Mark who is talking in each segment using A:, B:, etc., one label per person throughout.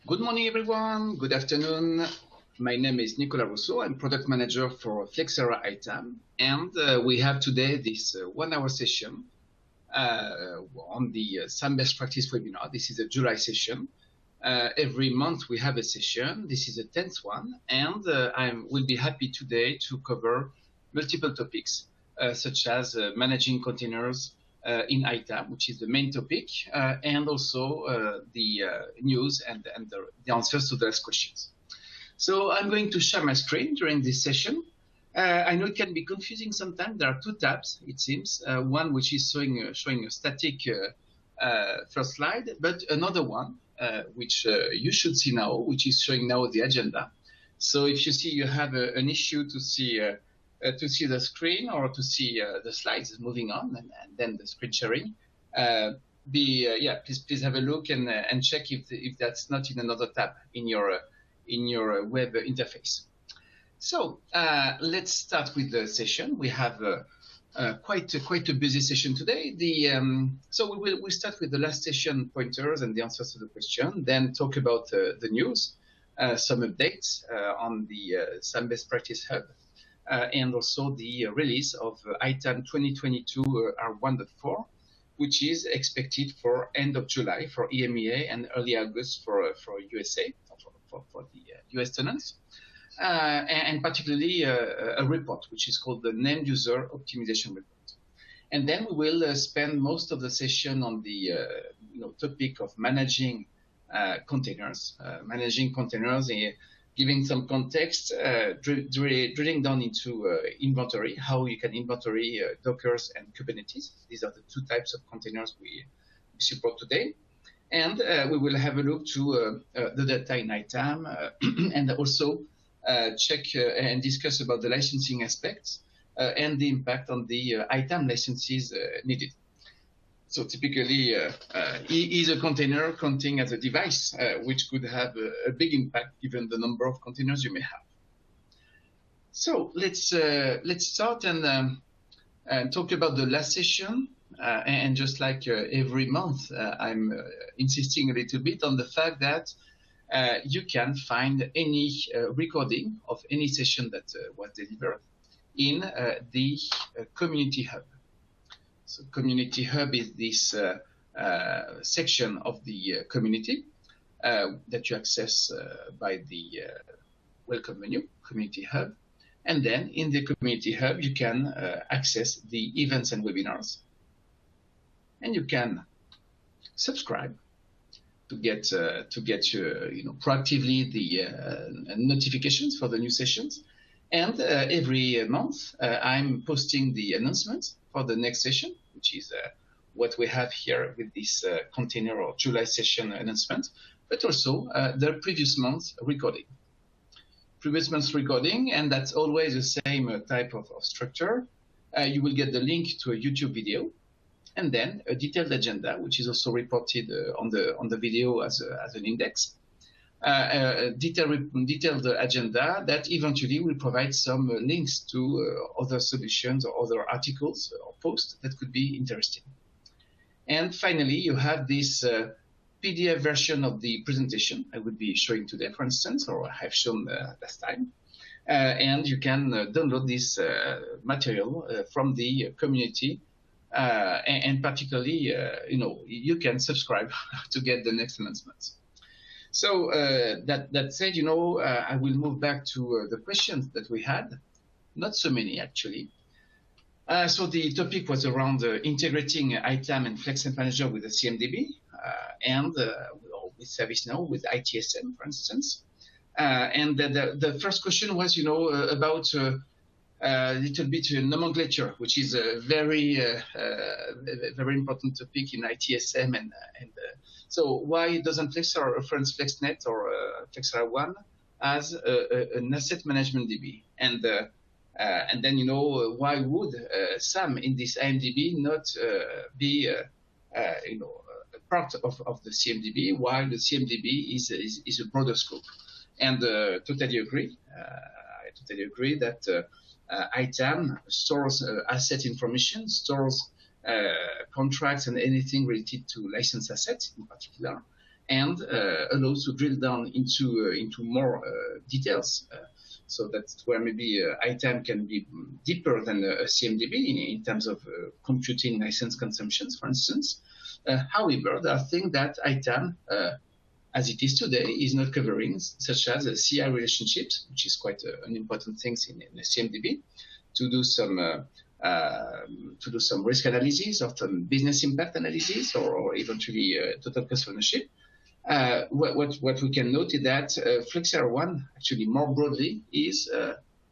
A: Good morning, everyone. Good afternoon. My name is Nicolas Rousseau. I'm product manager for Flexera ITAM. And we have today this 1 hour session on the SAM best practice webinar. This is a July session. Every month we have a session. This is the 10th one. And I will be happy today to cover multiple topics, such as managing containers, in ITAM, which is the main topic, and also the news and the answers to those questions. So I'm going to share my screen during this session. I know it can be confusing sometimes. There are two tabs, it seems. One which is showing a static first slide, but another one which you should see now, which is showing now the agenda. So if you see you have an issue to see the screen or to see the slides moving on and then the screen sharing, please have a look and check if that's not in another tab in your web interface. So let's start with the session. We have quite a busy session today. So we'll start with the last session pointers and the answers to the question, then talk about the news, some updates on the SAM Best Practice Hub, and also the release of ITAM 2022 R1.4, which is expected for end of July for EMEA and early August for USA, for the US tenants, and particularly a report which is called the Named User Optimization Report. And then we will spend most of the session on the topic of managing containers, giving some context, drilling down into inventory, how you can inventory Dockers and Kubernetes. These are the two types of containers we support today. And we will have a look to the data in ITAM and also check and discuss about the licensing aspects and the impact on the ITAM licenses needed. So typically, is a container counting as a device, which could have a big impact given the number of containers you may have. So let's start and talk about the last session. And just like every month, I'm insisting a little bit on the fact that you can find any recording of any session that was delivered in the Community Hub. So Community Hub is this section of the community that you access by the welcome menu, Community Hub. And then in the Community Hub, you can access the events and webinars. And you can subscribe to get proactively the notifications for the new sessions. And every month, I'm posting the announcements for the next session, which is what we have here with this container or July session announcement, but also the previous month's recording. Previous month's recording, and that's always the same type of structure. You will get the link to a YouTube video, and then a detailed agenda, which is also reported on the video as an index. Detailed agenda that eventually will provide some links to other solutions or other articles or posts that could be interesting. And finally, you have this PDF version of the presentation I would be showing today, for instance, or I have shown last time. And you can download this material from the community, and particularly, you can subscribe to get the next announcements. So that said, I will move back to the questions that we had. Not so many, actually. So the topic was around integrating ITAM and FlexNet Manager with the CMDB and with ServiceNow, with ITSM, for instance. And the first question was, about a little bit nomenclature, which is a very important topic in ITSM. So why doesn't Flexera reference FlexNet or Flexera One as an asset management DB? And then, why would SAM in this IMDB not be, a part of the CMDB, while the CMDB is a broader scope? And totally agree. I totally agree that ITAM stores asset information, stores contracts and anything related to license assets in particular. and allows to drill down into more details. So that's where maybe ITAM can be deeper than a CMDB in terms of computing license consumptions, for instance. However, there are things that ITAM, as it is today, is not covering, such as CI relationships, which is quite an important thing in a CMDB, to do some risk analysis or some business impact analysis, or eventually total cost of ownership. What we can note is that Flexera One, actually more broadly, is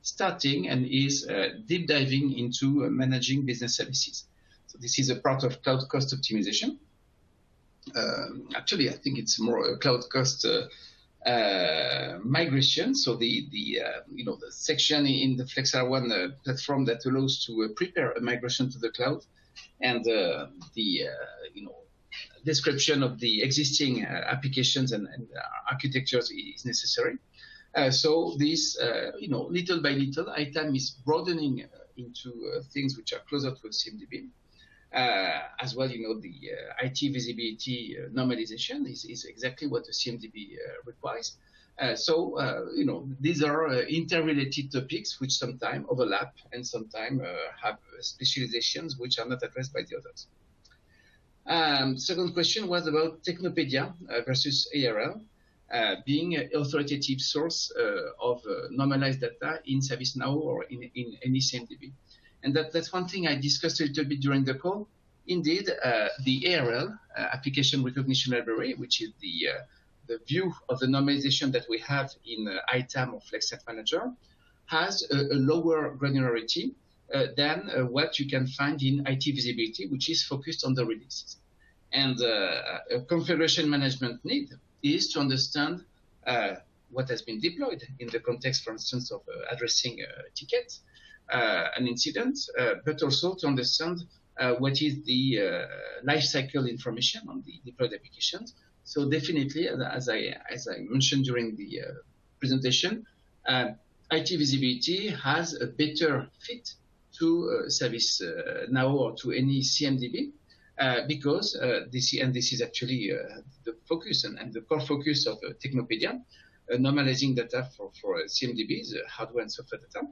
A: starting and is deep diving into managing business services. So this is a part of cloud cost optimization. Actually, I think it's more a cloud cost migration. So the section in the Flexera One platform that allows to prepare a migration to the cloud, and description of the existing applications and architectures is necessary. So this, little by little, ITAM is broadening into things which are closer to a CMDB. As well, the IT visibility normalization is exactly what the CMDB requires. These are interrelated topics which sometimes overlap and sometimes have specializations which are not addressed by the others. Second question was about Technopedia versus ARL being an authoritative source of normalized data in ServiceNow or in any CMDB. And that's one thing I discussed a little bit during the call. Indeed, the ARL, Application Recognition Library, which is the view of the normalization that we have in ITAM or FlexNet Manager, has a lower granularity than what you can find in IT Visibility, which is focused on the releases. And a configuration management need is to understand what has been deployed in the context, for instance, of addressing a ticket, an incident, but also to understand what is the life cycle information on the deployed applications. So definitely, as I mentioned during the presentation, IT Visibility has a better fit to ServiceNow or to any CMDB because this is actually the focus and the core focus of Technopedia, normalizing data for CMDBs, hardware and software data.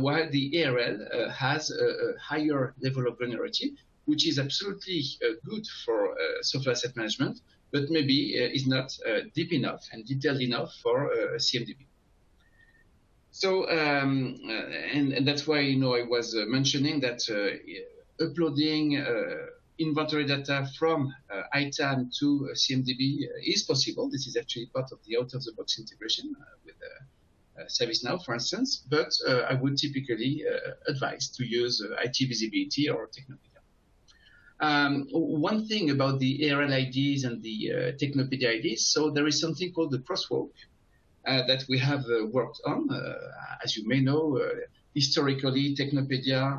A: While the ARL has a higher level of granularity, which is absolutely good for software asset management, but maybe is not deep enough and detailed enough for CMDB. So, and that's why, I was mentioning that uploading inventory data from ITAM to CMDB is possible. This is actually part of the out-of-the-box integration with ServiceNow, for instance, but I would typically advise to use IT Visibility or Technopedia. One thing about the ARL IDs and the Technopedia IDs, so there is something called the crosswalk that we have worked on. As you may know, historically, Technopedia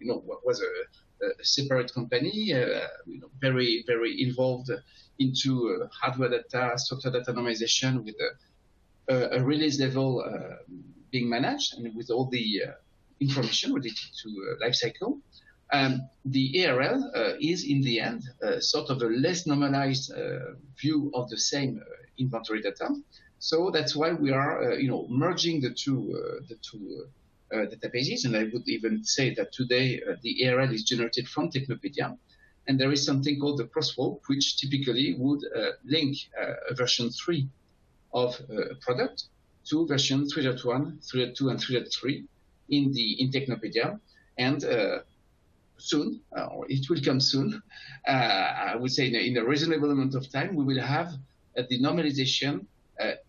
A: was a separate company, very, very involved into hardware data, software data normalization with a release level being managed and with all the information related to lifecycle. The ARL is, in the end, sort of a less normalized view of the same inventory data. So that's why we are, merging the two databases. And I would even say that today the ARL is generated from Technopedia. And there is something called the crosswalk, which typically would link a version 3 of a product to version 3.1, 3.2, and 3.3 in Technopedia. And soon, or it will come soon, I would say in a reasonable amount of time, we will have the normalization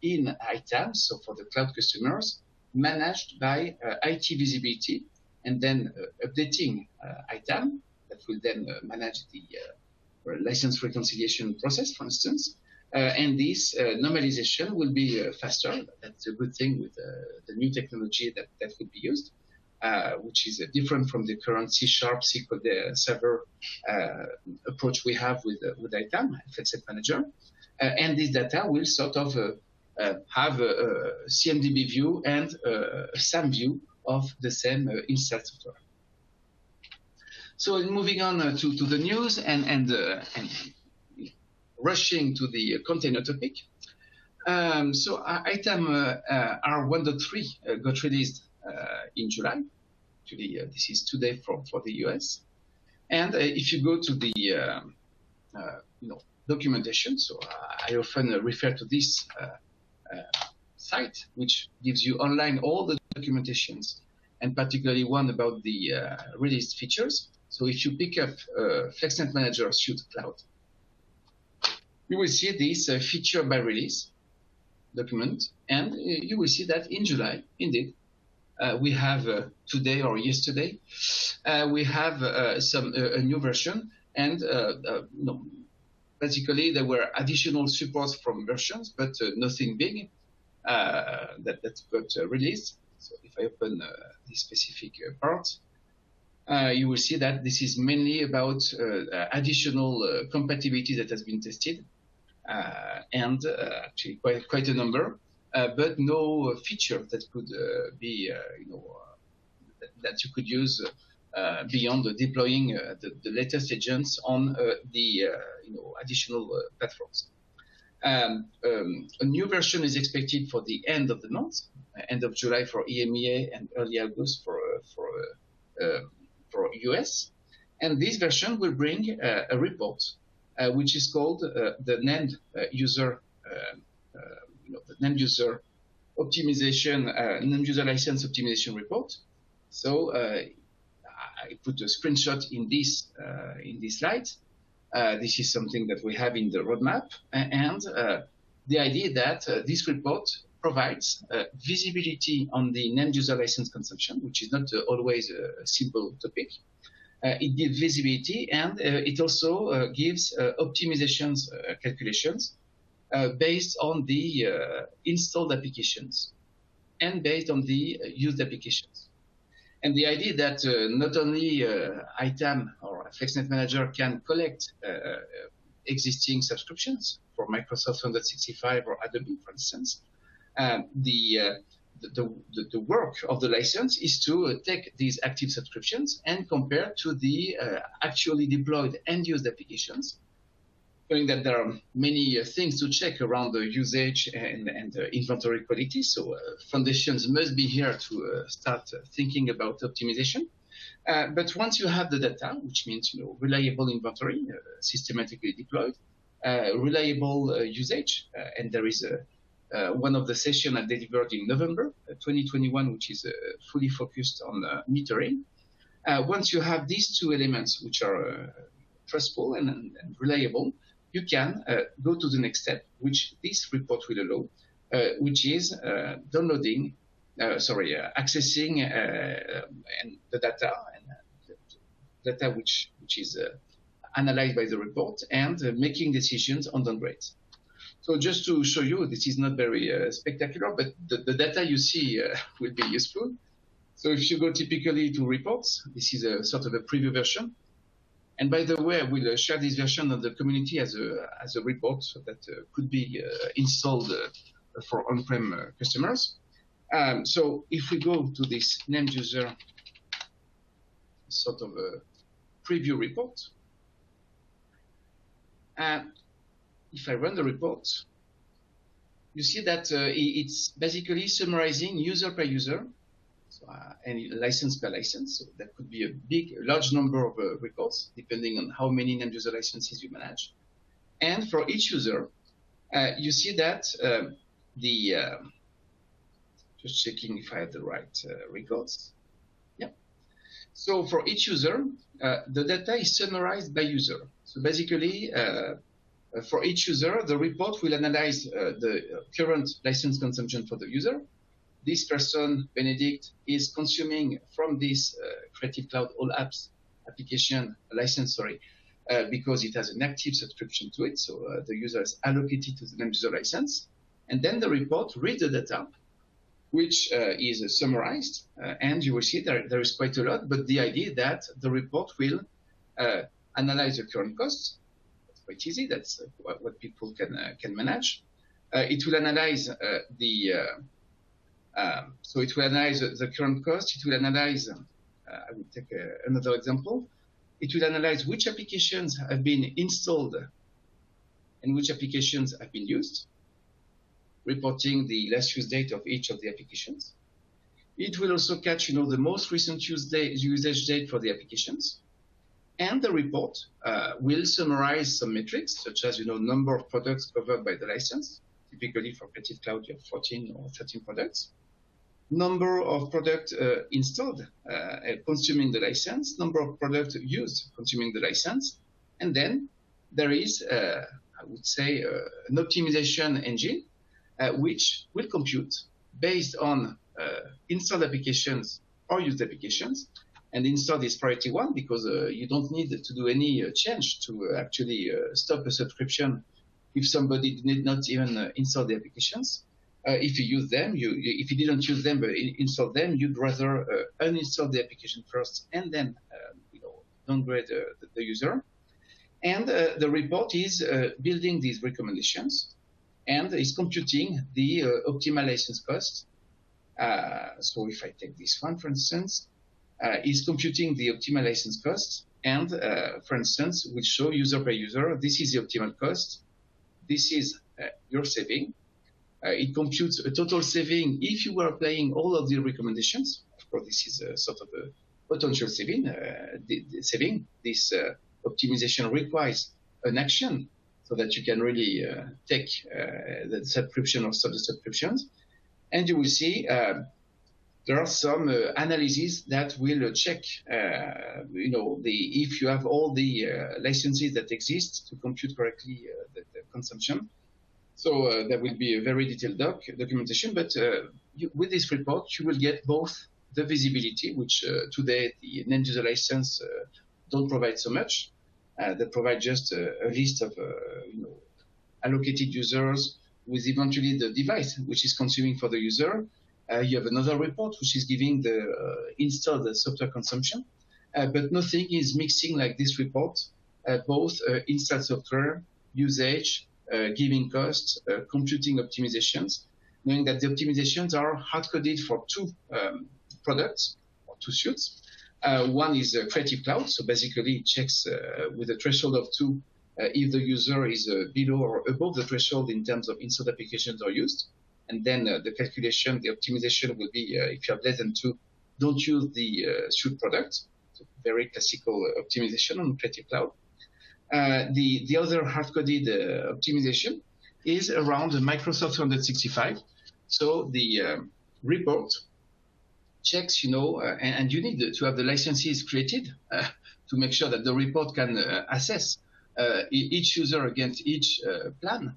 A: in ITAM, so for the cloud customers, managed by IT Visibility, and then updating ITAM that will then manage the license reconciliation process, for instance. And this normalization will be faster. That's a good thing with the new technology that could be used, which is different from the current C# SQL Server approach we have with ITAM, FlexNet Manager. And this data will sort of have a CMDB view and a SAM view of the same installed software. So moving on to the news, and rushing to the container topic. So ITAM R1.3 got released in July. Actually, this is today for the US. And if you go to the documentation, so I often refer to this site, which gives you online all the documentations, and particularly one about the released features. So if you pick up FlexNet Manager Suite Cloud, you will see this feature by release document, and you will see that in July, indeed, we have today or yesterday, we have a new version, and basically there were additional supports from versions, but nothing big that got released. So if I open this specific part, you will see that this is mainly about additional compatibility that has been tested, and actually quite a number, but no feature that could be, that you could use beyond deploying the latest agents on the additional platforms. A new version is expected for the end of the month, end of July for EMEA and early August for US. And this version will bring a report which is called the NAND user, the NAND user optimization, NAND user license optimization report. So I put a screenshot in this slide. This is something that we have in the roadmap, and the idea that this report provides visibility on the NAND user license consumption, which is not always a simple topic. It gives visibility, and it also gives optimizations calculations based on the installed applications and based on the used applications. And the idea that not only ITAM or FlexNet Manager can collect existing subscriptions for Microsoft 365 or Adobe, for instance, the work of the license is to take these active subscriptions and compare to the actually deployed and used applications, showing that there are many things to check around the usage and inventory quality. So foundations must be here to start thinking about optimization. But once you have the data, which means reliable inventory, systematically deployed, reliable usage, and there is one of the sessions I delivered in November 2021, which is fully focused on metering. Once you have these two elements, which are trustful and reliable, you can go to the next step, which this report will allow, which is downloading, accessing and the data, and data which is analyzed by the report, and making decisions on downgrades. So just to show you, this is not very spectacular, but the data you see will be useful. So if you go typically to reports, this is a sort of a preview version. And by the way, I will share this version of the community as a report that could be installed for on-prem customers. So if we go to this named user sort of a preview report, if I run the report, you see that it's basically summarizing user per user, so, and license per license. So that could be a large number of records, depending on how many NAND user licenses you manage. And for each user, you see that just checking if I have the right records. Yeah. So for each user, the data is summarized by user. So basically, for each user, the report will analyze the current license consumption for the user. This person, Benedict, is consuming from this Creative Cloud All Apps application license, because it has an active subscription to it. So the user is allocated to the NAND user license. And then the report reads the data, which is summarized. And you will see there is quite a lot. But the idea that the report will analyze the current costs. That's quite easy. That's what people can manage. It will analyze so it will analyze the current cost. It will analyze, I will take another example. It will analyze which applications have been installed and which applications have been used, reporting the last use date of each of the applications. It will also catch, the most recent usage date for the applications. And the report will summarize some metrics, such as, number of products covered by the license. Typically for Creative Cloud, you have 14 or 13 products. Number of products installed consuming the license, number of products used consuming the license. And then there is, I would say, an optimization engine, which will compute based on installed applications or used applications. And installed is priority one because you don't need to do any change to actually stop a subscription if somebody did not even install the applications. If you use them, if you didn't use them but install them, you'd rather uninstall the application first and then downgrade the user. And the report is building these recommendations and is computing the optimal license cost. So if I take this one, for instance, is computing the optimal license cost and, for instance, will show user by user, this is the optimal cost, this is your saving. It computes a total saving if you were applying all of the recommendations. Of course, this is a sort of a potential saving. This optimization requires an action so that you can really take the subscription or stop the subscriptions. And you will see there are some analyses that will check, if you have all the licenses that exist to compute correctly the consumption. So that will be a very detailed documentation. But with this report, you will get both the visibility, which today the end user license don't provide so much. They provide just a list of allocated users with eventually the device which is consuming for the user. You have another report which is giving the installed software consumption, but nothing is mixing like this report, both installed software, usage, giving costs, computing optimizations, knowing that the optimizations are hard-coded for two products or two suites. One is Creative Cloud, so basically it checks with a threshold of 2 if the user is below or above the threshold in terms of installed applications or used. And then the calculation, the optimization will be if you have less than 2, don't use the suite product. So very classical optimization on Creative Cloud. The other hard-coded optimization is around Microsoft 365. So the report checks, and you need to have the licenses created to make sure that the report can assess each user against each plan.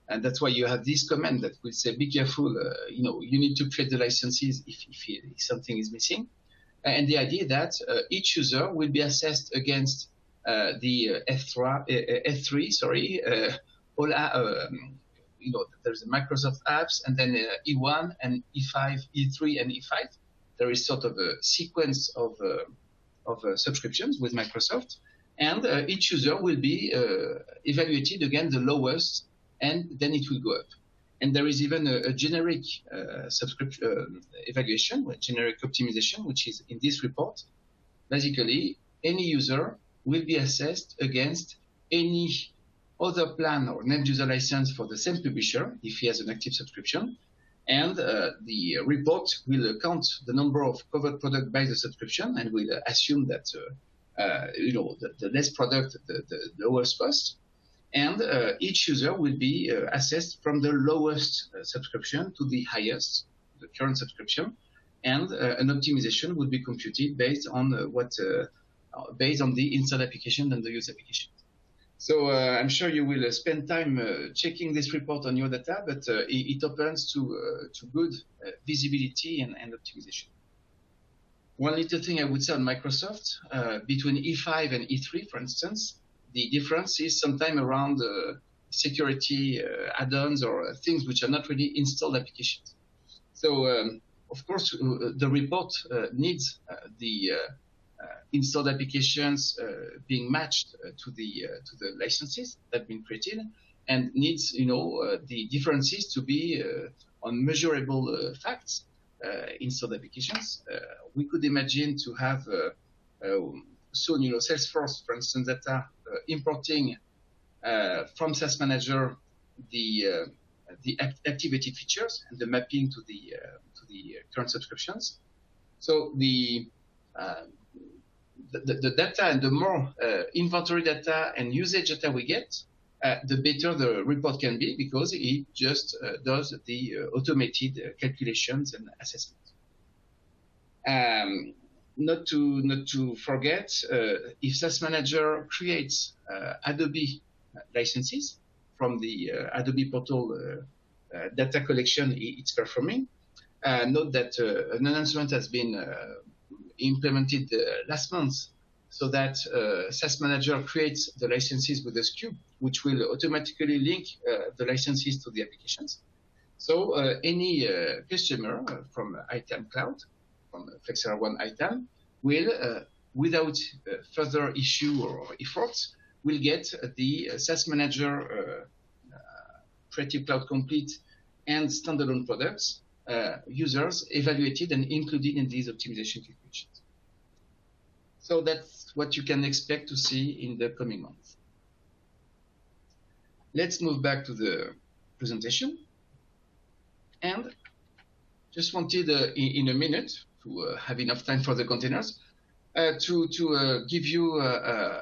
A: And that's why you have this command that will say, be careful, you need to create the licenses if something is missing. And the idea that each user will be assessed against the F3, there's a Microsoft apps, and then E1 and E5, E3 and E5. There is sort of a sequence of subscriptions with Microsoft, and each user will be evaluated against the lowest, and then it will go up. And there is even a generic subscription evaluation, a generic optimization, which is in this report. Basically, any user will be assessed against any other plan or end user license for the same publisher if he has an active subscription. And the report will count the number of covered products by the subscription and will assume that the less product, the lowest cost. And each user will be assessed from the lowest subscription to the highest, the current subscription. And an optimization will be computed based on based on the installed application and the use application. So I'm sure you will spend time checking this report on your data, but it opens to good visibility and optimization. One little thing I would say on Microsoft, between E5 and E3, for instance, the difference is sometimes around security add-ons or things which are not really installed applications. So, of course, the report needs the installed applications being matched to the licenses that have been created, and needs the differences to be on measurable facts. Installed applications. We could imagine to have soon, Salesforce, for instance, that are importing from SAS Manager the activated features and the mapping to the current subscriptions. So the data, and the more inventory data and usage data we get, the better the report can be, because it just does the automated calculations and assessments. Not to forget, if SAS Manager creates Adobe licenses from the Adobe portal data collection it's performing, note that an announcement has been implemented last month, so that SAS Manager creates the licenses with a SKU, which will automatically link the licenses to the applications. So any customer from ITAM Cloud, from Flexera One ITAM, will, without further issue or efforts, will get the SAS Manager Creative Cloud Complete and standalone products users evaluated and included in these optimization calculations. So that's what you can expect to see in the coming months. Let's move back to the presentation. And just wanted in a minute to have enough time for the containers to give you a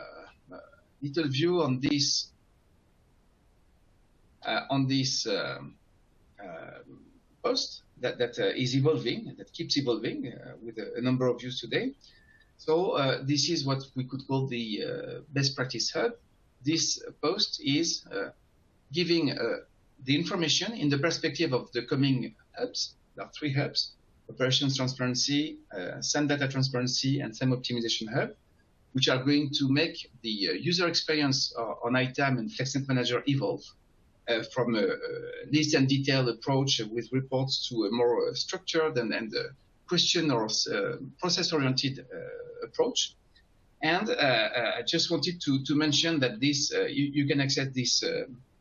A: little view on this post that is evolving, that keeps evolving with a number of views today. So this is what we could call the best practice hub. This post is giving the information in the perspective of the coming hubs. There are 3 hubs: operations transparency, SAM data transparency, and SAM optimization hub, which are going to make the user experience on ITAM and FlexNet Manager evolve from a list and detailed approach with reports to a more structured and question or process-oriented approach. And I just wanted to mention that this you can access this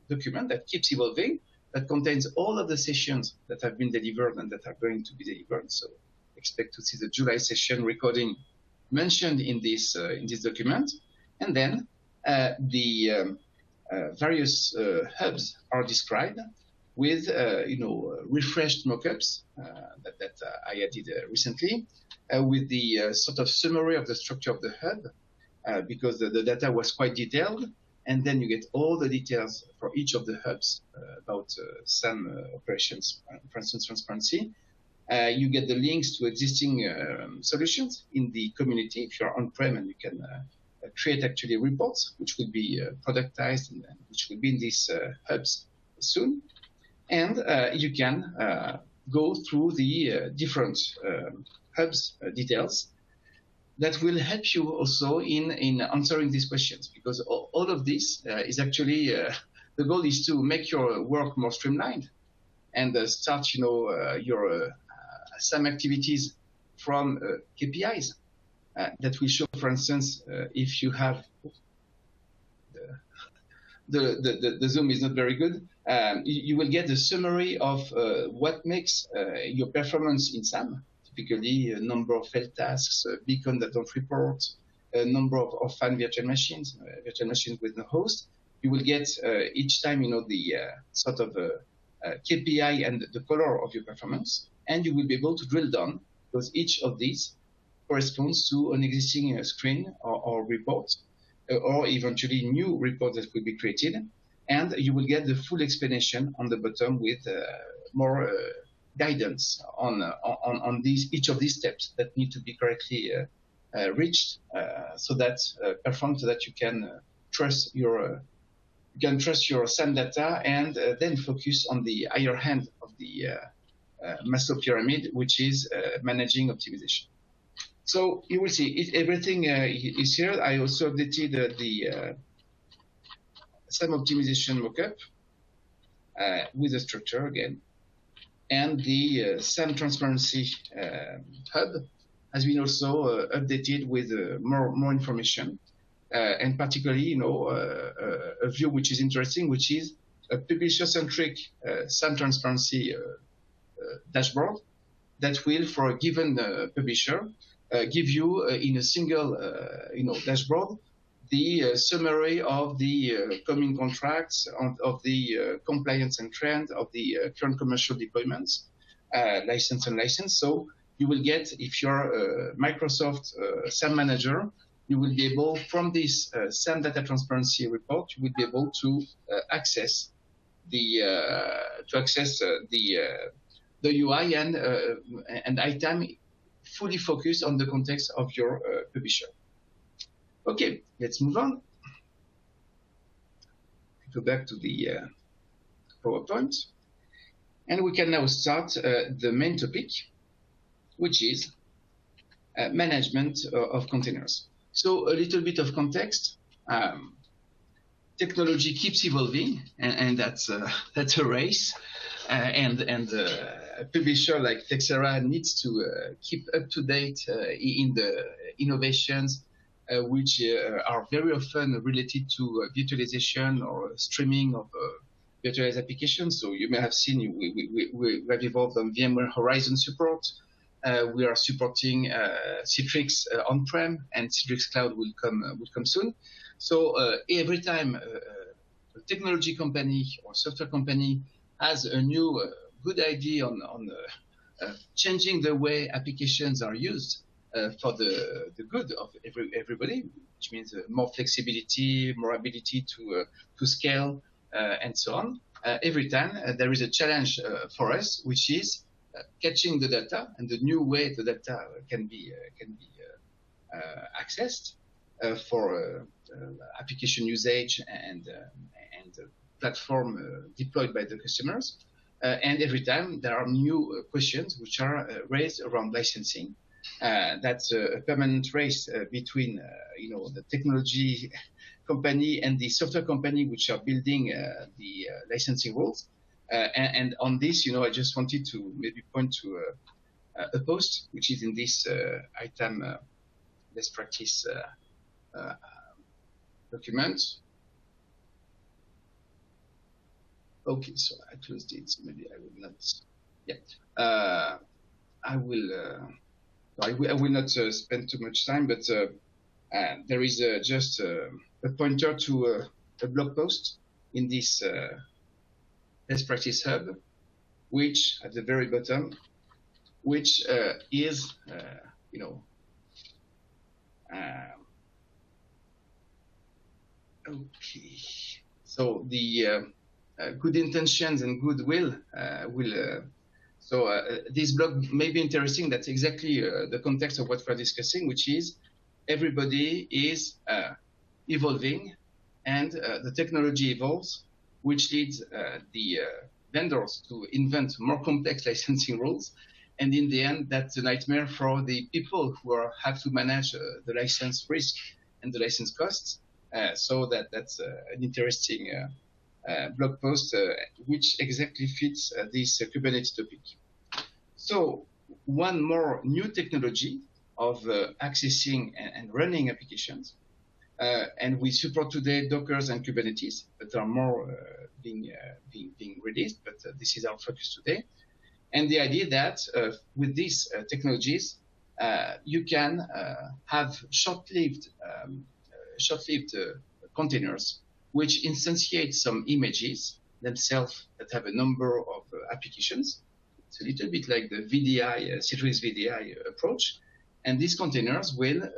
A: document that keeps evolving, that contains all of the sessions that have been delivered and that are going to be delivered. So expect to see the July session recording mentioned in this document. And then the various hubs are described with refreshed mockups that I added recently, with the sort of summary of the structure of the hub, because the data was quite detailed. And then you get all the details for each of the hubs about SAM operations, for instance, transparency. You get the links to existing solutions in the community if you're on-prem, and you can create actually reports, which will be productized and which will be in these hubs soon. And you can go through the different hubs details that will help you also in answering these questions, because all of this is actually, the goal is to make your work more streamlined and start, your SAM activities from KPIs that will show, for instance, if you have, the Zoom is not very good, you will get a summary of what makes your performance in SAM. Typically, a number of failed tasks, beacon that don't report, a number of offline virtual machines with no host. You will get each time, the sort of KPI and the color of your performance, and you will be able to drill down, because each of these corresponds to an existing screen or report, or eventually new report that will be created, and you will get the full explanation on the bottom with more guidance on each of these steps that need to be correctly reached, so that you can trust your SAM data, and then focus on the higher hand of the Maslow pyramid, which is managing optimization. So you will see everything is here. I also updated the SAM optimization mockup with the structure again. And the SAM transparency hub has been also updated with more information, and particularly, a view which is interesting, which is a publisher-centric SAM transparency dashboard that will, for a given publisher, give you in a single, dashboard, the summary of the coming contracts, of the compliance and trend, of the current commercial deployments, license and license. So you will get, if you're a Microsoft SAM manager, you will be able, from this SAM data transparency report, you will be able to access the UI and ITAM fully focused on the context of your publisher. Okay, let's move on. Go back to the PowerPoint. And we can now start the main topic, which is management of containers. So a little bit of context. Technology keeps evolving, and that's a race. And a publisher like Flexera needs to keep up to date in the innovations, which are very often related to virtualization or streaming of virtualized applications. So you may have seen we have evolved on VMware Horizon support. We are supporting Citrix on-prem, and Citrix Cloud will come soon. So every time a technology company or software company has a new good idea on changing the way applications are used for the good of everybody, which means more flexibility, more ability to scale, and so on. Every time there is a challenge for us, which is catching the data and the new way the data can be accessed for application usage and platform deployed by the customers. And every time there are new questions which are raised around licensing. That's a permanent race between the technology company and the software company which are building the licensing rules. And on this, I just wanted to maybe point to a post which is in this ITAM best practice document. Okay, so I closed it. Maybe I will not yet. I will not spend too much time, but there is just a pointer to a blog post in this best practice hub, which at the very bottom, which is okay. So the good intentions and goodwill will. This blog may be interesting. That's exactly the context of what we're discussing, which is everybody is evolving, and the technology evolves, which leads the vendors to invent more complex licensing rules. And in the end, that's a nightmare for the people who have to manage the license risk and the license costs. So that's an interesting blog post, which exactly fits this Kubernetes topic. So one more new technology of accessing and running applications. And we support today Dockers and Kubernetes, but are more being released, but this is our focus today. And the idea that with these technologies, you can have short-lived containers which instantiate some images themselves that have a number of applications. It's a little bit like the VDI, Citrix VDI approach. And these containers will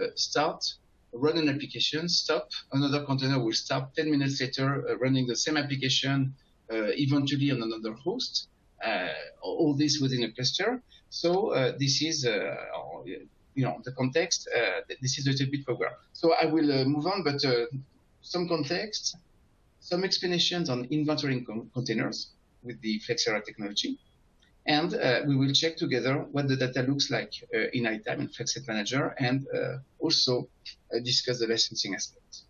A: run an application, stop, another container will stop 10 minutes later, running the same application, eventually on another host, all this within a cluster. So this is, the context, this is a little bit where. So I will move on, but some context, some explanations on inventorying containers with the Flexera technology. And we will check together what the data looks like in ITAM and FlexNet Manager, and also discuss the licensing aspects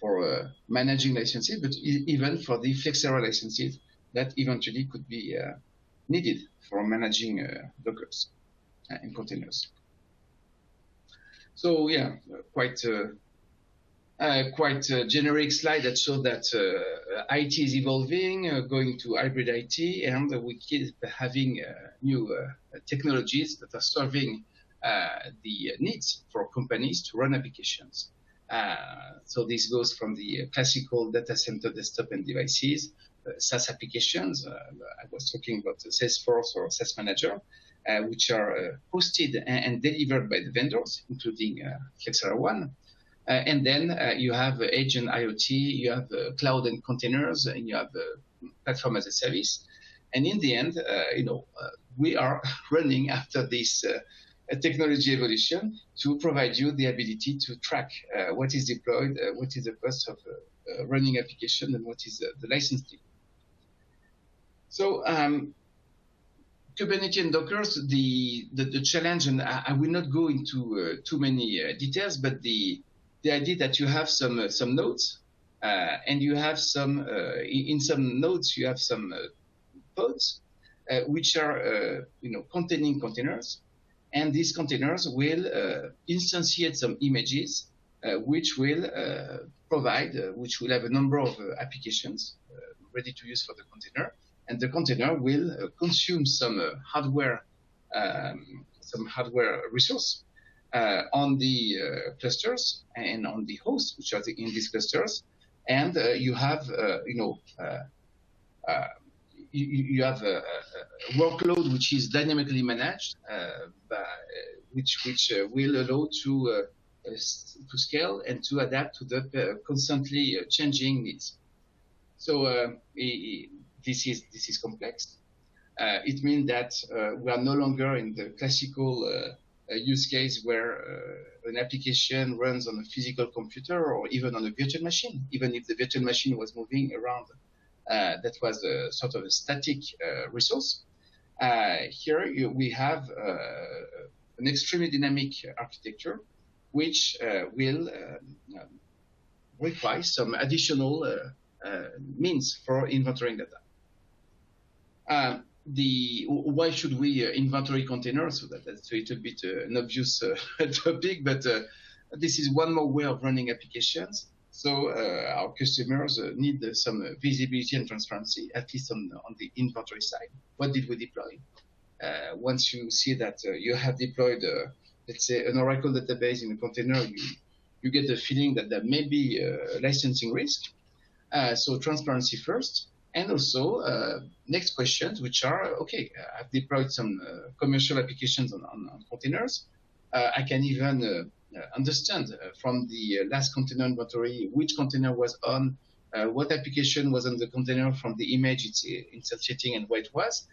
A: for managing licenses, but even for the Flexera licenses that eventually could be needed for managing Dockers and containers. So yeah, quite a generic slide that shows that IT is evolving, going to hybrid IT, and we keep having new technologies that are serving the needs for companies to run applications. So this goes from the classical data center desktop and devices, SaaS applications. I was talking about Salesforce or SaaS Manager, which are hosted and delivered by the vendors, including Flexera One. And then you have Edge and IoT, you have cloud and containers, and you have platform as a service. And in the end, we are running after this technology evolution to provide you the ability to track what is deployed, what is the cost of running application, and what is the license fee. So Kubernetes and Docker, the challenge, and I will not go into too many details, but the idea that you have some nodes, and you have some in some nodes you have some pods which are containing containers, and these containers will instantiate some images which will which will have a number of applications ready to use for the container, and the container will consume some hardware resource on the clusters and on the hosts which are in these clusters, and you have you have a workload which is dynamically managed, which will allow to scale and to adapt to the constantly changing needs. So this is complex. It means that we are no longer in the classical use case where an application runs on a physical computer or even on a virtual machine. Even if the virtual machine was moving around, that was a sort of a static resource. Here we have an extremely dynamic architecture, which will require some additional means for inventorying data. Why should we inventory containers? So that's a little bit an obvious topic, but this is one more way of running applications. So our customers need some visibility and transparency, at least on the inventory side. What did we deploy? Once you see that you have deployed, let's say, an Oracle database in a container, you get the feeling that there may be a licensing risk. So transparency first. And also next questions, which are, okay, I've deployed some commercial applications on containers. I can even understand from the last container inventory which container was on, what application was on the container from the image it's instantiating and where it was.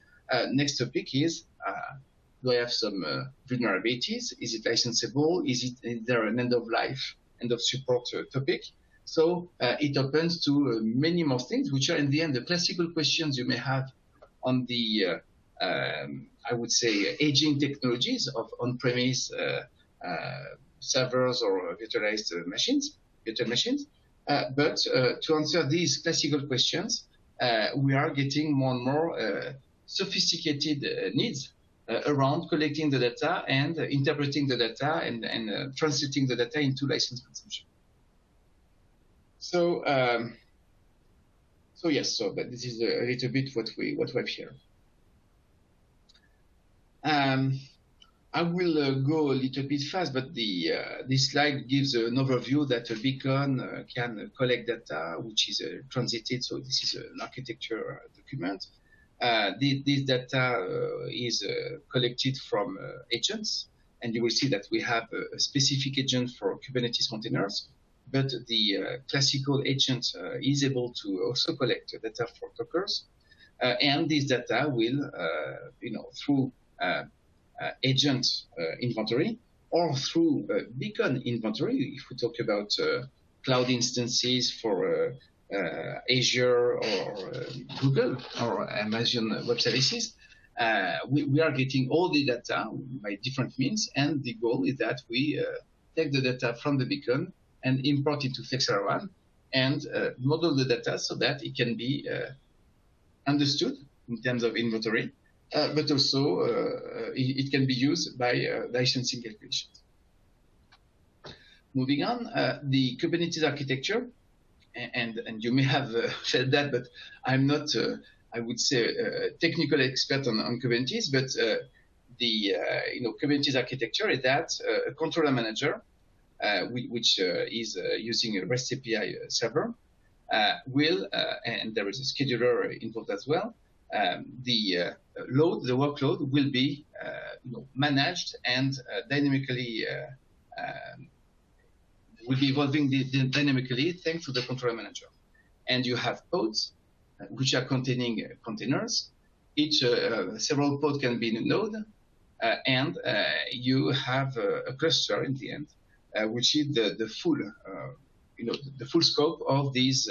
A: Next topic is, do I have some vulnerabilities? Is it licensable? Is there an end of life, end of support topic? So it opens to many more things, which are in the end the classical questions you may have on the, I would say, aging technologies of on-premise servers or virtualized virtual machines. But to answer these classical questions, we are getting more and more sophisticated needs around collecting the data and interpreting the data and translating the data into license consumption. So, yes. So, but this is a little bit what we have here. I will go a little bit fast, but this slide gives an overview that a beacon can collect data, which is transited. So this is an architecture document. This data is collected from agents, and you will see that we have a specific agent for Kubernetes containers. But the classical agent is able to also collect data for Dockers, and this data will, through agent inventory or through beacon inventory. If we talk about cloud instances for Azure or Google or Amazon Web Services, we are getting all the data by different means, and the goal is that we take the data from the beacon and import it to Flexera One and model the data so that it can be understood in terms of inventory, but also it can be used by licensing calculations. Moving on, the Kubernetes architecture, and you may have said that, but I'm not, I would say, a technical expert on Kubernetes, but the Kubernetes architecture is that a controller manager which is using a REST API server, will, and there is a scheduler involved as well, the workload will be managed and dynamically will be evolving dynamically thanks to the controller manager. And you have pods which are containing containers. Each several pods can be in a node, and you have a cluster in the end, which is the full, the full scope of this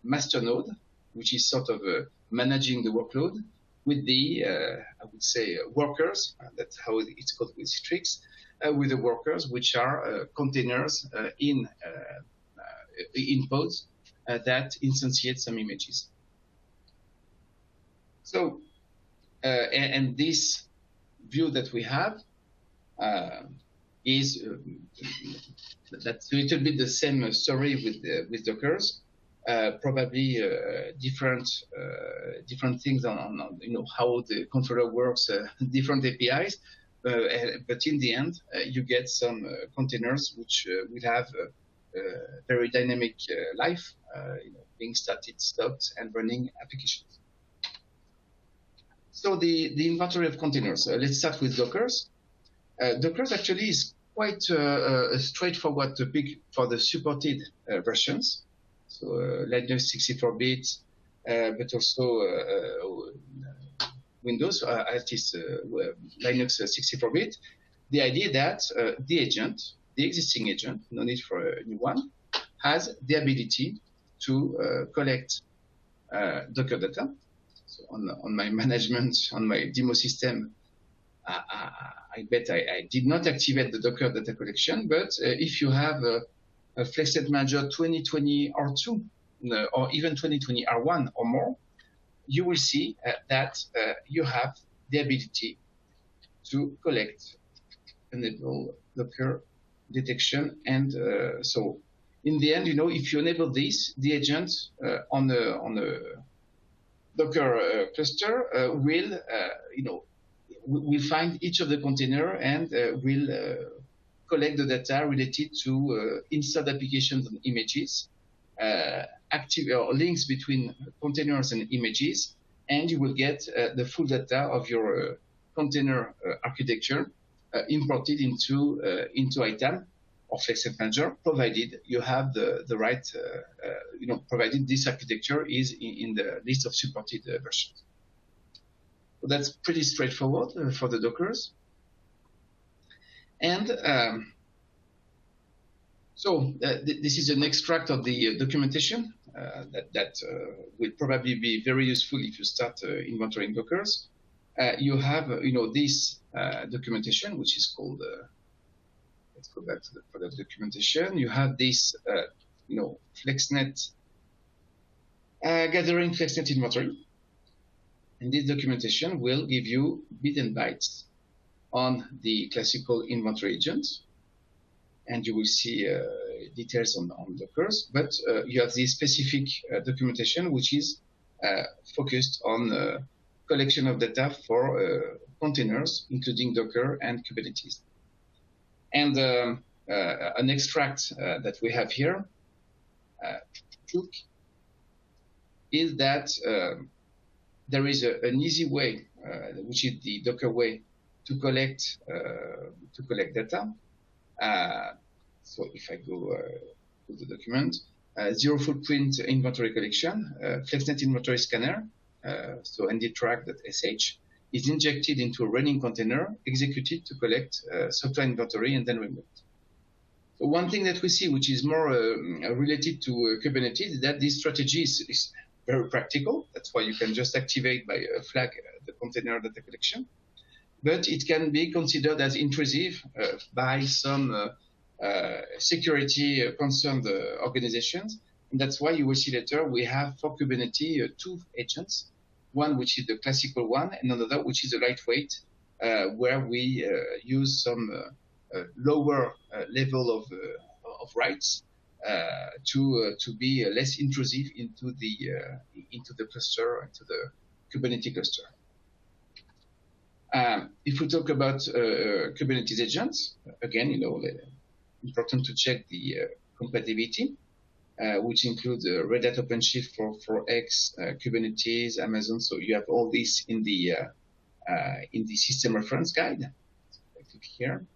A: master node, which is sort of managing the workload with the, I would say, workers. That's how it's called with Citrix, with the workers, which are containers in pods that instantiate some images. So, and this view that we have is that's a little bit the same story with Dockers. Probably different things on how the controller works, different APIs, but in the end you get some containers which will have a very dynamic life, being started, stopped, and running applications. So the inventory of containers. Let's start with Dockers. Dockers actually is quite a straightforward topic for the supported versions. So Linux 64-bit, but also Windows, at least Linux 64-bit. The idea that the existing agent, no need for a new one, has the ability to collect Docker data. So on my management, on my demo system, I bet I did not activate the Docker data collection, but if you have a FlexNet Manager 2020 R2 or even 2020 R1 or more, you will see that you have the ability to collect, enable Docker detection, and so in the end, if you enable this, the agent on a Docker cluster will find each of the container and will collect the data related to inside applications and images, active or links between containers and images, and you will get the full data of your container architecture imported into ITAM or FlexNet Manager, provided you have the right, provided this architecture is in the list of supported versions. So that's pretty straightforward for the Dockers. And this is an extract of the documentation that will probably be very useful if you start inventorying Dockers. You have, this documentation, which is called, let's go back to the product documentation. You have this, FlexNet, gathering FlexNet inventory. And this documentation will give you bits and bytes on the classical inventory agent. And you will see details on Dockers. But you have this specific documentation, which is focused on collection of data for containers, including Docker and Kubernetes. And an extract that we have here is that there is an easy way, which is the Docker way, to collect data. So if I go to the document, zero footprint inventory collection, FlexNet inventory scanner, so ndtrack.sh, is injected into a running container, executed to collect software inventory and then removed. So one thing that we see, which is more related to Kubernetes, is that this strategy is very practical. That's why you can just activate by a flag the container data collection. But it can be considered as intrusive by some security concerned organizations. And that's why you will see later we have for Kubernetes two agents, one which is the classical one and another which is a lightweight, where we use some lower level of rights to be less intrusive into the cluster, into the Kubernetes cluster. If we talk about Kubernetes agents, again, important to check the compatibility, which includes Red Hat OpenShift for X, Kubernetes, Amazon. So you have all this in the system reference guide. So I click here.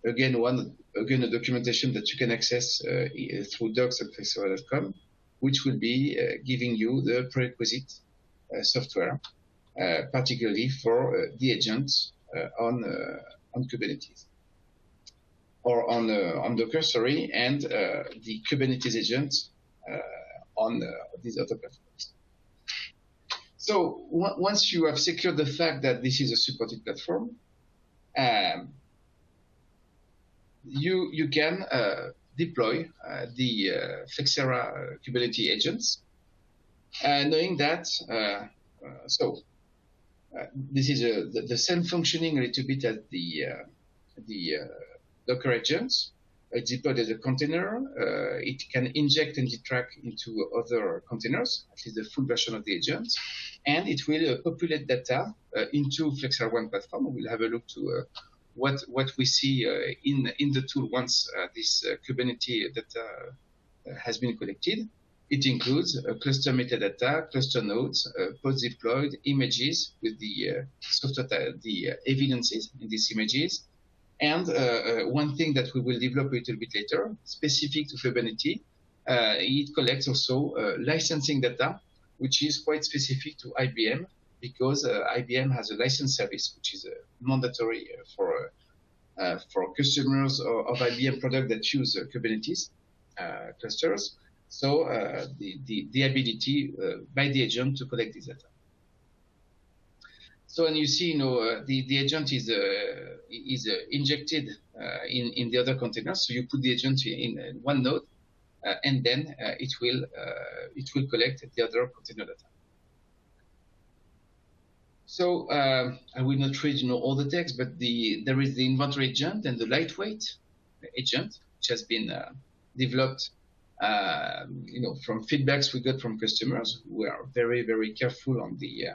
A: Again, a documentation that you can access through docs at flexera.com, which will be giving you the prerequisite software, particularly for the agents on Kubernetes or on Docker, sorry, and the Kubernetes agent on these other platforms. So once you have secured the fact that this is a supported platform, you can deploy the Flexera Kubernetes agents, knowing that this is the same functioning a little bit as the Docker agents. It's deployed as a container. It can inject and detract into other containers, at least the full version of the agent, and it will populate data into Flexera One platform. We'll have a look to what we see in the tool once this Kubernetes data has been collected. It includes cluster metadata, cluster nodes, pods deployed, images with the software, the evidences in these images. And one thing that we will develop a little bit later, specific to Kubernetes, it collects also licensing data, which is quite specific to IBM, because IBM has a license service, which is mandatory for customers of IBM product that use Kubernetes clusters. So the ability by the agent to collect this data. So, and you see, the agent is injected in the other containers. So you put the agent in one node, and then it will collect the other container data. So I will not read all the text, but there is the inventory agent and the lightweight agent, which has been developed from feedbacks we got from customers who are very, very careful on the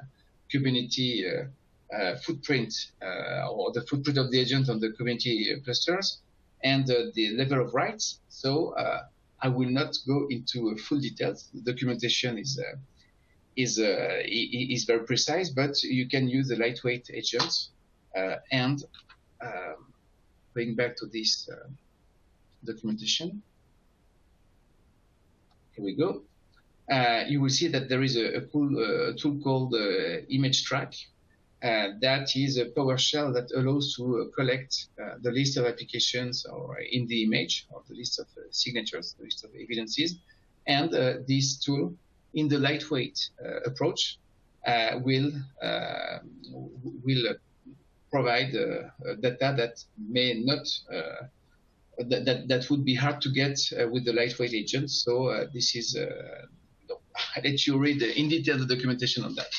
A: Kubernetes footprint or the footprint of the agent on the Kubernetes clusters and the level of writes. So I will not go into full details. The documentation is very precise, but you can use the lightweight agents. And going back to this documentation, here we go. You will see that there is a cool tool called Image Track that is a PowerShell that allows to collect the list of applications or in the image, or the list of signatures, the list of evidences. And this tool, in the lightweight approach, will provide data that may not that would be hard to get with the lightweight agent. So this is I'll let you read in detail the documentation on that.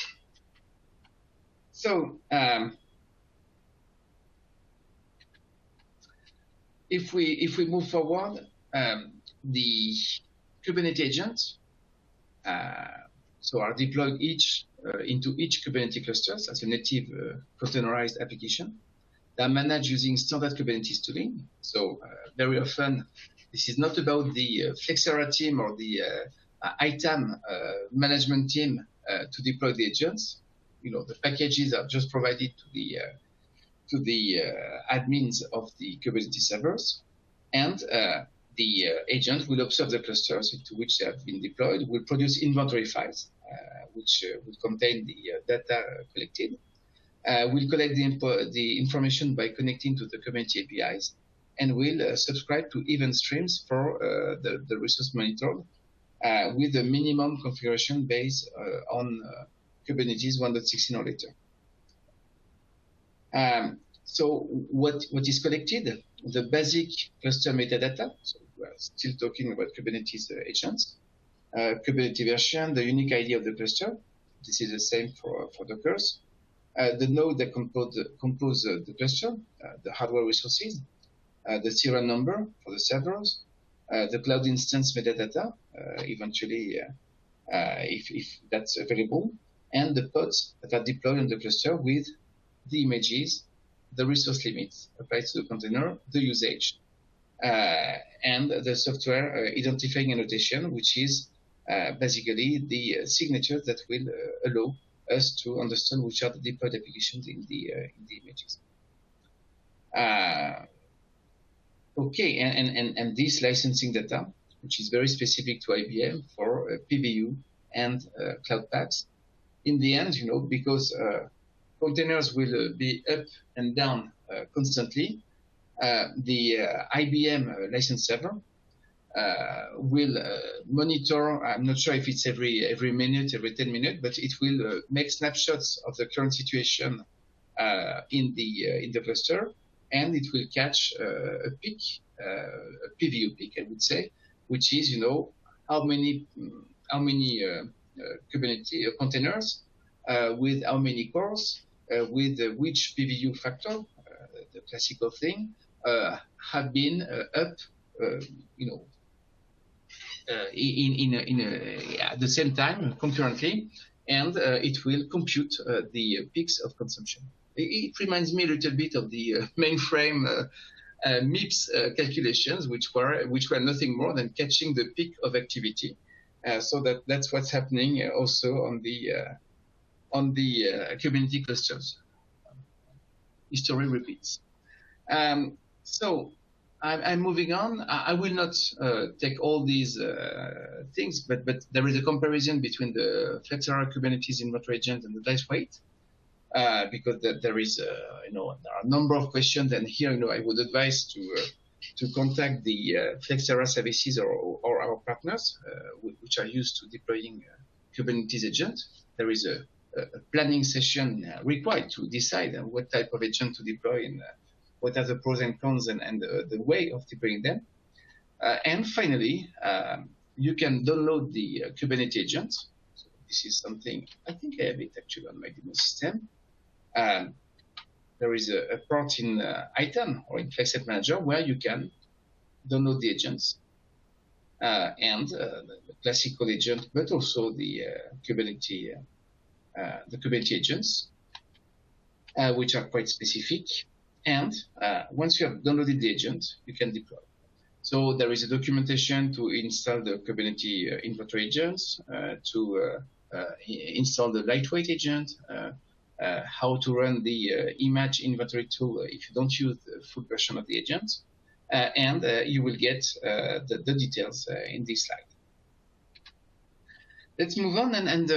A: So if we move forward, the Kubernetes agents are deployed into each Kubernetes clusters as a native containerized application. They are managed using standard Kubernetes tooling. So very often, this is not about the Flexera team or the ITAM management team to deploy the agents. The packages are just provided to the admins of the Kubernetes servers, and the agent will observe the clusters into which they have been deployed, will produce inventory files, which will contain the data collected, will collect the information by connecting to the Kubernetes APIs, and will subscribe to event streams for the resource monitored with a minimum configuration based on Kubernetes 1.16 or later. So what is collected? The basic cluster metadata. So we're still talking about Kubernetes agents. Kubernetes version, the unique ID of the cluster. This is the same for Dockers. The node that compose the cluster, the hardware resources, the serial number for the servers, the cloud instance metadata, eventually if that's available, and the pods that are deployed on the cluster with the images the resource limits applied to the container, the usage, and the software identifying annotation, which is basically the signature that will allow us to understand which are the deployed applications in the images. Okay, and this licensing data, which is very specific to IBM for PVU and cloud packs, in the end, because containers will be up and down constantly, the IBM license server will monitor. I'm not sure if it's every minute, every 10 minutes, but it will make snapshots of the current situation in the cluster, and it will catch a peak, a PVU peak, I would say, which is how many Kubernetes containers with how many cores with which PVU factor, the classical thing, have been up, at the same time concurrently, and it will compute the peaks of consumption. It reminds me a little bit of the mainframe MIPS calculations, which were nothing more than catching the peak of activity. So that's what's happening also on the Kubernetes clusters. History repeats. So I'm moving on. I will not take all these things, but there is a comparison between the Flexera Kubernetes inverter agent and the lightweight, because there is there are a number of questions, and here I would advise to contact the Flexera services or our partners, which are used to deploying Kubernetes agent. There is a planning session required to decide what type of agent to deploy and what are the pros and cons and the way of deploying them. And finally, you can download the Kubernetes agent. So this is something, I think I have it actually on my demo system. There is a part in ITAM or in FlexNet Manager where you can download the agents and the classical agent, but also the Kubernetes agents, which are quite specific. And once you have downloaded the agent, you can deploy. So there is a documentation to install the Kubernetes inverter agents, to install the lightweight agent, how to run the image inventory tool if you don't use the full version of the agent, and you will get the details in this slide. Let's move on and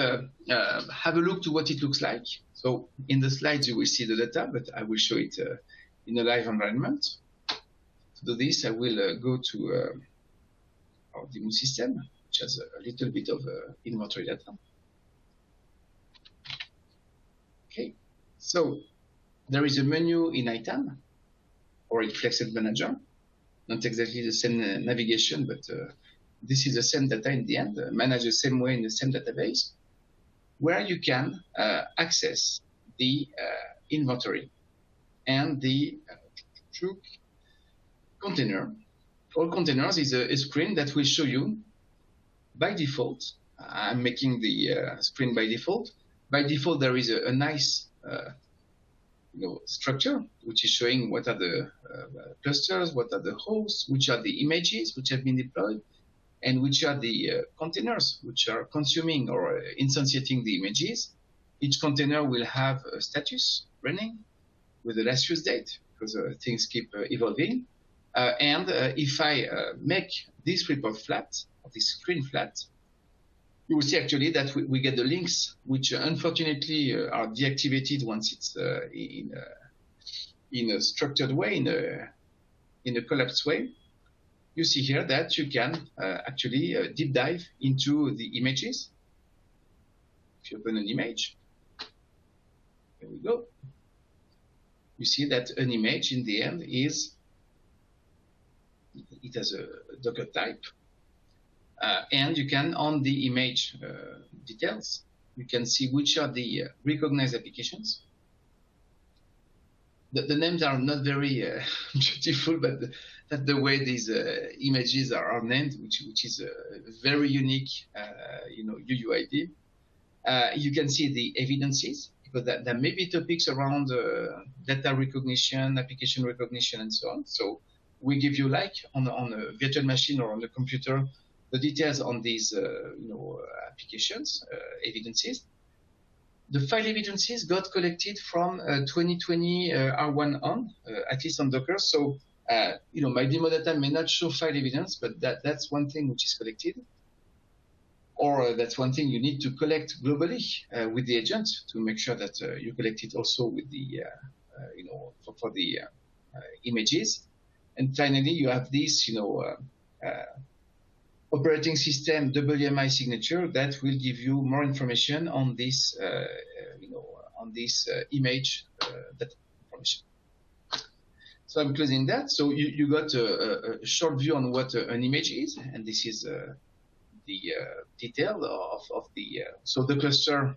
A: have a look to what it looks like. So in the slides, you will see the data, but I will show it in a live environment. To do this, I will go to our demo system, which has a little bit of inventory data. Okay, so there is a menu in ITAM or in FlexNet Manager. Not exactly the same navigation, but this is the same data in the end, managed the same way in the same database, where you can access the inventory and the container. All containers is a screen that will show you by default. I'm making the screen by default. By default, there is a nice structure, which is showing what are the clusters, what are the hosts, which are the images which have been deployed, and which are the containers which are consuming or instantiating the images. Each container will have a status running with the last use date, because things keep evolving. And if I make this report flat, or this screen flat, you will see actually that we get the links, which unfortunately are deactivated once it's in a structured way, in a collapsed way. You see here that you can actually deep dive into the images. If you open an image, here we go. You see that an image in the end it has a Docker type. And you can, on the image details, you can see which are the recognized applications. The names are not very beautiful, but that's the way these images are named, which is a very unique, UUID. You can see the evidences, because there may be topics around data recognition, application recognition, and so on. So we give you, like on a virtual machine or on the computer, the details on these applications, evidences. The file evidences got collected from 2020 R1 on, at least on Docker. So my demo data may not show file evidence, but that's one thing which is collected. Or that's one thing you need to collect globally with the agent to make sure that you collect it also with the, for the images. And finally, you have this, operating system WMI signature that will give you more information on this, image that information. So I'm closing that. So you got a short view on what an image is, and this is the detail of the so the cluster.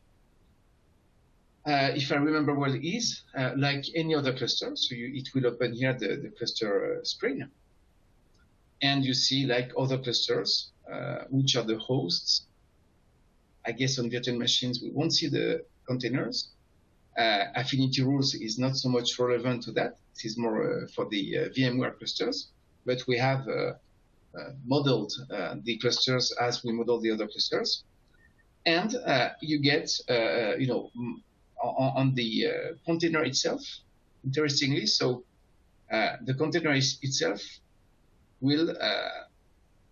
A: If I remember well, is like any other cluster. So it will open here the cluster screen, and you see like other clusters, which are the hosts. I guess on virtual machines we won't see the containers. Affinity rules is not so much relevant to that. This is more for the VMware clusters, but we have modeled the clusters as we model the other clusters. And you get, on the container itself, interestingly, so the container itself will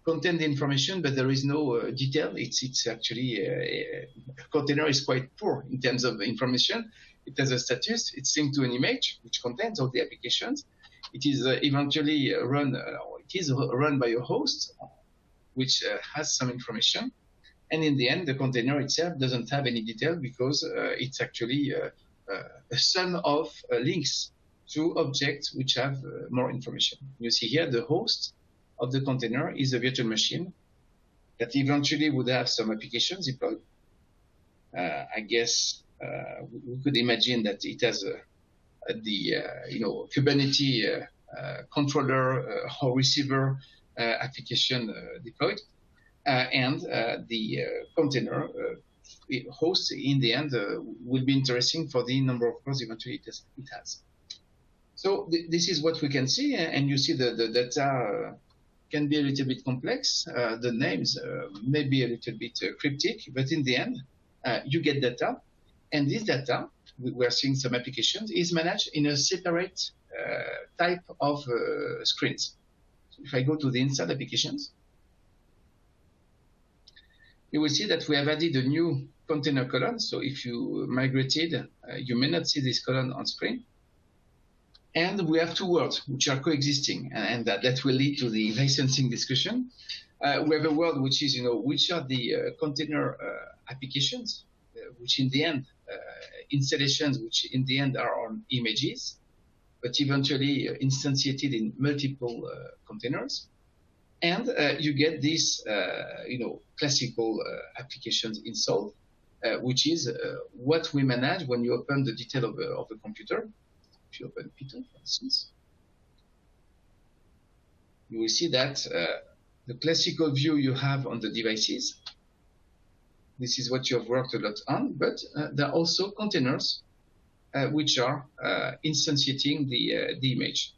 A: contain the information, but there is no detail. It's actually, a container is quite poor in terms of information. It has a status, it's synced to an image, which contains all the applications. It is eventually run, it is run by a host, which has some information. And in the end, the container itself doesn't have any detail because it's actually a sum of links to objects which have more information. You see here, the host of the container is a virtual machine that eventually would have some applications deployed. I guess we could imagine that it has the Kubernetes controller or receiver application deployed, and the container host in the end will be interesting for the number of cores eventually it has. So this is what we can see, and you see the data can be a little bit complex. The names may be a little bit cryptic, but in the end, you get data, and this data, we are seeing some applications, is managed in a separate type of screens. So if I go to the inside applications, you will see that we have added a new container column. So if you migrated, you may not see this column on screen. And we have two words which are coexisting, and that will lead to the licensing discussion. We have a word which is, which are the container applications, which in the end, installations which in the end are on images, but eventually instantiated in multiple containers. And you get this, classical applications installed, which is what we manage when you open the detail of the computer. If you open Python, for instance, you will see that the classical view you have on the devices, this is what you have worked a lot on, but there are also containers which are instantiating the image.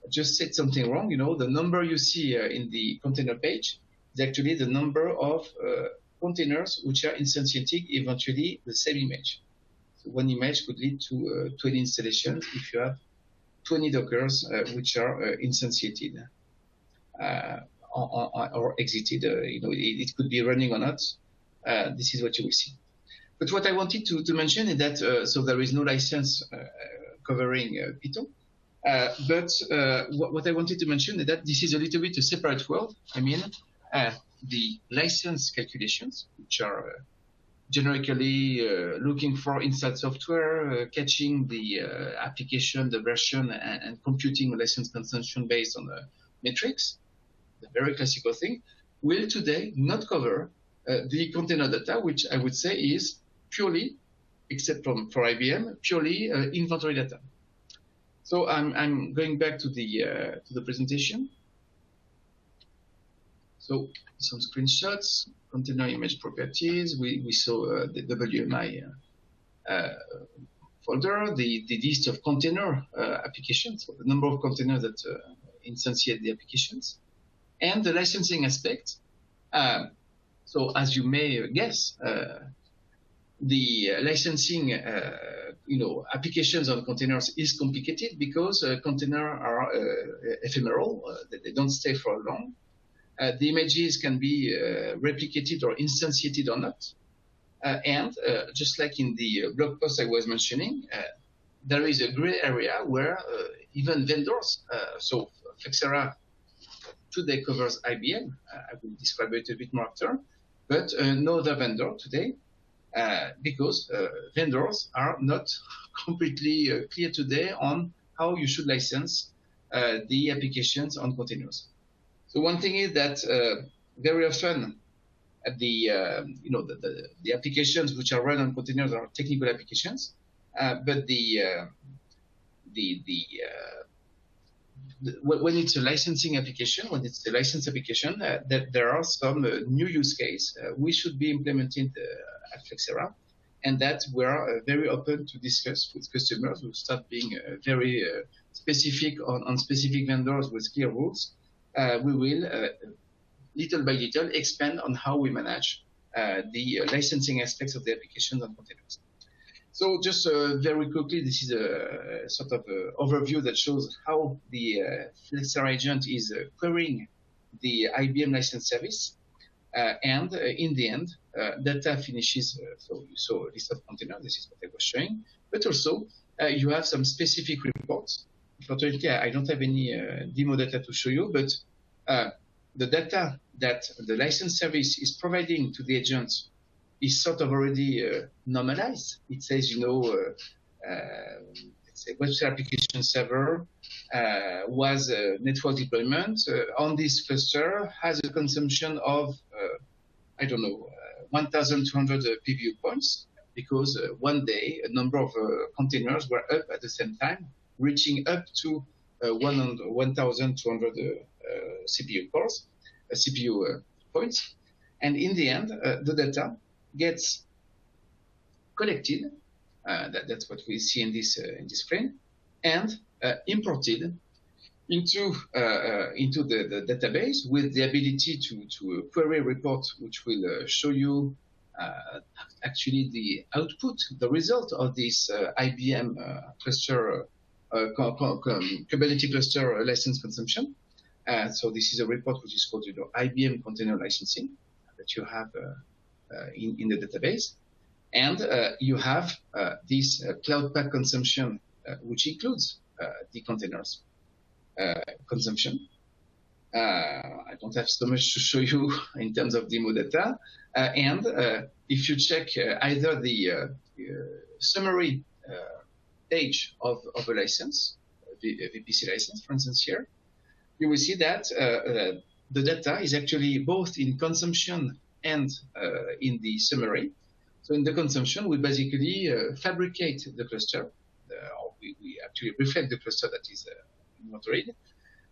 A: I just said something wrong. The number you see in the container page is actually the number of containers which are instantiating eventually the same image. So one image could lead to 20 installations if you have 20 Dockers which are instantiated or exited. It could be running or not. This is what you will see. But what I wanted to mention is that so there is no license covering Python. But what I wanted to mention is that this is a little bit a separate world. I mean, the license calculations, which are generically looking for inside software, catching the application, the version, and computing a license consumption based on the metrics, the very classical thing, will today not cover the container data, which I would say is purely, except for IBM, purely inventory data. So I'm going back to the presentation. So some screenshots, container image properties. We saw the WMI folder, the list of container applications, so the number of containers that instantiate the applications, and the licensing aspect. So as you may guess, the licensing, applications on containers is complicated because containers are ephemeral; they don't stay for long. The images can be replicated or instantiated or not. And just like in the blog post I was mentioning, there is a gray area where even vendors, so Flexera today covers IBM, I will describe it a bit more after, but no other vendor today, because vendors are not completely clear today on how you should license the applications on containers. So one thing is that very often the applications which are run on containers are technical applications, but when it's a licensing application, when it's a licensed application, that there are some new use case we should be implemented at Flexera, and that we are very open to discuss with customers. We'll start being very specific on specific vendors with clear rules. We will, little by little, expand on how we manage the licensing aspects of the applications on containers. So just very quickly, this is a sort of overview that shows how the Flexera agent is querying the IBM license service. And in the end, data finishes. So you saw a list of containers. This is what I was showing. But also, you have some specific reports. Unfortunately, I don't have any demo data to show you, but the data that the license service is providing to the agent is sort of already normalized. It says, let's say website application server was a network deployment on this cluster, has a consumption of, 1,200 PVU points, because one day a number of containers were up at the same time, reaching up to 1,200 CPU cores, CPU points. And in the end, the data gets collected. That's what we see in this screen, and imported into the database with the ability to query a report, which will show you actually the output, the result of this IBM cluster, Kubernetes cluster license consumption. So this is a report which is called IBM container licensing that you have in the database. And you have this cloud pack consumption, which includes the containers consumption. I don't have so much to show you in terms of demo data. And if you check either the summary page of a license, the VPC license, for instance, here, you will see that the data is actually both in consumption and in the summary. So in the consumption, we basically fabricate the cluster, or we actually reflect the cluster that is inventoried,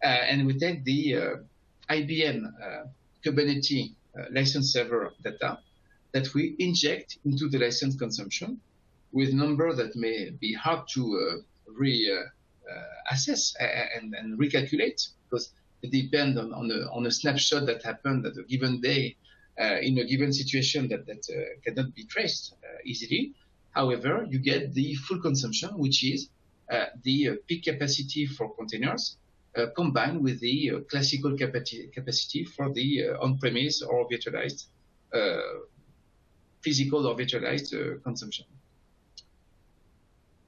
A: and we take the IBM Kubernetes license server data that we inject into the license consumption with numbers that may be hard to assess and recalculate, because it depends on a snapshot that happened at a given day in a given situation that cannot be traced easily. However, you get the full consumption, which is the peak capacity for containers combined with the classical capacity for the on-premise or virtualized, physical or virtualized consumption.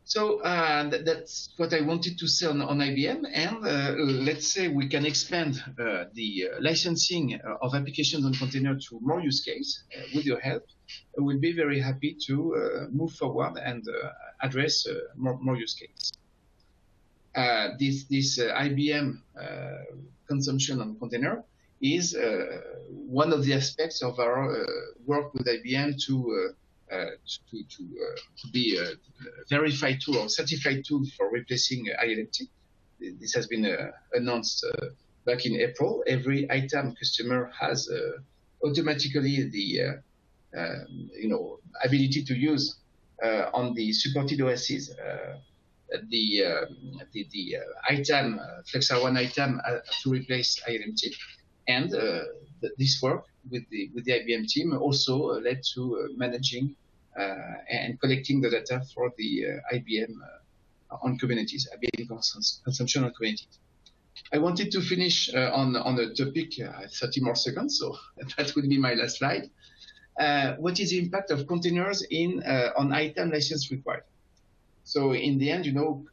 A: So that's what I wanted to say on IBM. And let's say we can expand the licensing of applications on container to more use case. With your help, I will be very happy to move forward and address more use case. This IBM consumption on container is one of the aspects of our work with IBM to be a verified tool or certified tool for replacing ILMT. This has been announced back in April. Every ITAM customer has automatically the ability to use on the supported OSs. The ITAM, Flexera One ITAM to replace ILMT. And this work with the IBM team also led to managing and collecting the data for the IBM on Kubernetes, IBM consumption on Kubernetes. I wanted to finish on a topic, 30 more seconds, so that will be my last slide. What is the impact of containers on ITAM license required? So in the end,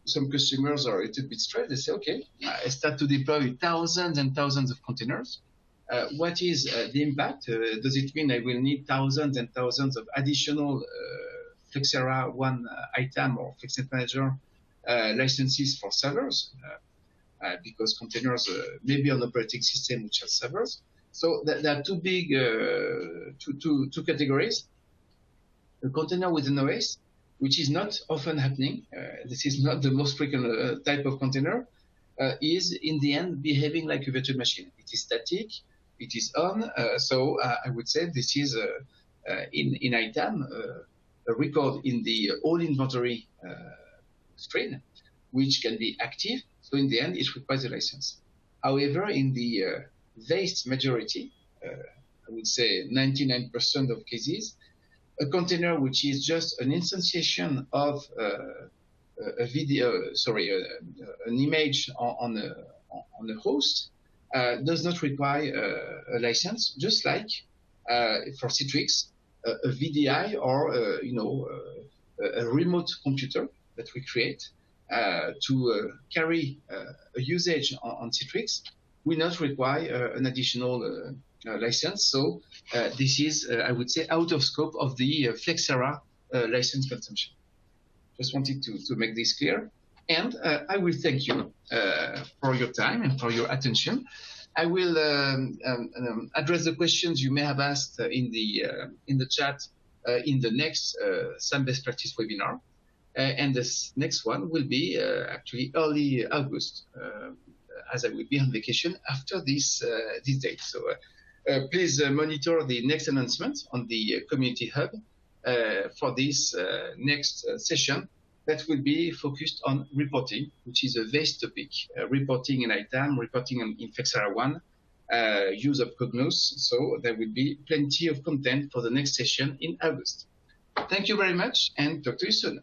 A: some customers are a little bit stressed. They say, okay, I start to deploy thousands and thousands of containers. What is the impact? Does it mean I will need thousands and thousands of additional Flexera One ITAM or FlexNet Manager licenses for servers? Because containers may be on operating system which has servers. So there are two big, two categories. A container with an OS, which is not often happening. This is not the most frequent type of container, is in the end behaving like a virtual machine. It is static, it is on. So I would say this is in ITAM a record in the all inventory screen, which can be active. So in the end, it requires a license. However, in the vast majority, I would say 99% of cases, a container which is just an instantiation of a video, an image on a host, does not require a license, just like for Citrix, a VDI or a remote computer that we create to carry a usage on Citrix will not require an additional license. So this is, I would say, out of scope of the Flexera license consumption. Just wanted to make this clear. And I will thank you for your time and for your attention. I will address the questions you may have asked in the chat in the next SAM Best Practice webinar. And this next one will be actually early August, as I will be on vacation after this date. So please monitor the next announcement on the Community Hub for this next session that will be focused on reporting, which is a vast topic, reporting in ITAM, reporting in Flexera One, use of Cognos. So there will be plenty of content for the next session in August. Thank you very much and talk to you soon.